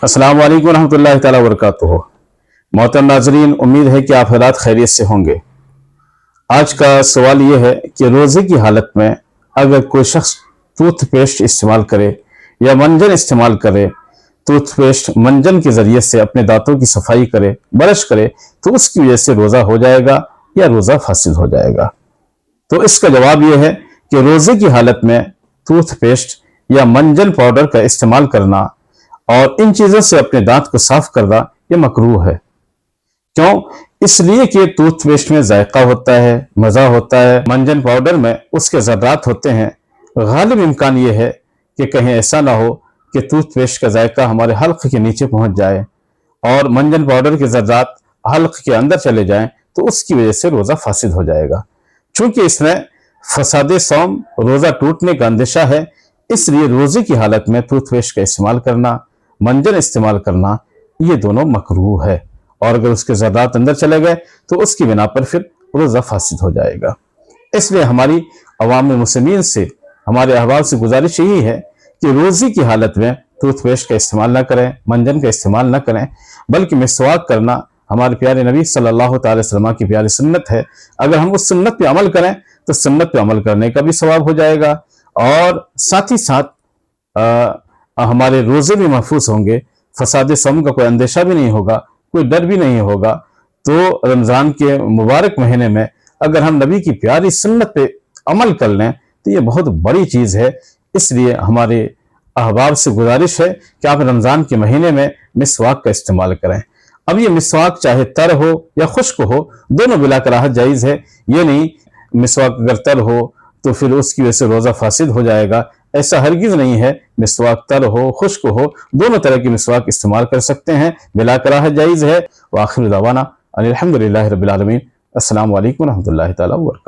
अस्सलाम वालेकुम रहमतुल्लाहि ताला वबरकातुहू। मोहतरम नाजरीन, उम्मीद है कि आप हालात खैरियत से होंगे। आज का सवाल यह है कि रोज़े की हालत में अगर कोई शख्स टूथपेस्ट इस्तेमाल करे या मंजन इस्तेमाल करे, टूथपेस्ट मंजन के ज़रिए से अपने दांतों की सफाई करे, ब्रश करे, तो उसकी वजह से रोज़ा हो जाएगा या रोज़ा फासिद हो जाएगा। तो इसका जवाब यह है कि रोज़े की हालत में टूथपेस्ट या मंजन पाउडर का इस्तेमाल करना और इन चीज़ों से अपने दांत को साफ करना यह मकरूह है। क्यों? इसलिए कि टूथपेस्ट में जायका होता है, मज़ा होता है, मंजन पाउडर में उसके ज़र्रात होते हैं। गालिब इम्कान यह है कि कहीं ऐसा ना हो कि टूथपेस्ट का जायका हमारे हल्क के नीचे पहुंच जाए और मंजन पाउडर के ज़र्रात हल्क के अंदर चले जाएं, तो उसकी वजह से रोज़ा फासिद हो जाएगा। चूंकि इसमें फसादे सौम, रोज़ा टूटने का अंदेशा है, इसलिए रोज़े की हालत में टूथपेस्ट का इस्तेमाल करना, मंजन इस्तेमाल करना, ये दोनों मकरूह है। और अगर उसके ज़र्रात अंदर चले गए तो उसकी बिना पर फिर रोज़ा फासिद हो जाएगा। इसलिए हमारी अवाम मुस्लिमीन से, हमारे अहबाब से गुजारिश यही है कि रोज़े की हालत में टूथपेस्ट का इस्तेमाल ना करें, मंजन का इस्तेमाल ना करें, बल्कि मिसवाक करना हमारे प्यारे नबी सल्लल्लाहु अलैहि वसल्लम की प्यारी सुन्नत है। अगर हम उस सुन्नत पे अमल करें तो सुन्नत पे अमल करने का भी सवाब हो जाएगा और साथ ही साथ हमारे रोज़े भी महफूज होंगे, फसाद सौम का कोई अंदेशा भी नहीं होगा, कोई डर भी नहीं होगा। तो रमज़ान के मुबारक महीने में अगर हम नबी की प्यारी सुन्नत पे अमल कर लें तो ये बहुत बड़ी चीज़ है। इसलिए हमारे अहबाब से गुजारिश है कि आप रमज़ान के महीने में मिसवाक का इस्तेमाल करें। अब ये मिसवाक चाहे तर हो या खुश्क हो, दोनों बिला कराहत जायज़ है। ये नहीं मिसवाक अगर तर हो तो फिर उसकी वजह से रोज़ा फासिद हो जाएगा, ऐसा हरगिज़ नहीं है। मिसवाक तर हो, खुश्क हो, दोनों तरह की मिसवाक इस्तेमाल कर सकते हैं, बिला कराहत जायज़ है। व आखिर दावाना अनिल हम्दुलिल्लाहि रब्बिल आलमीन। अस्सलामु अलैकुम रहमतुल्लाहि ताला व बरकातुहू।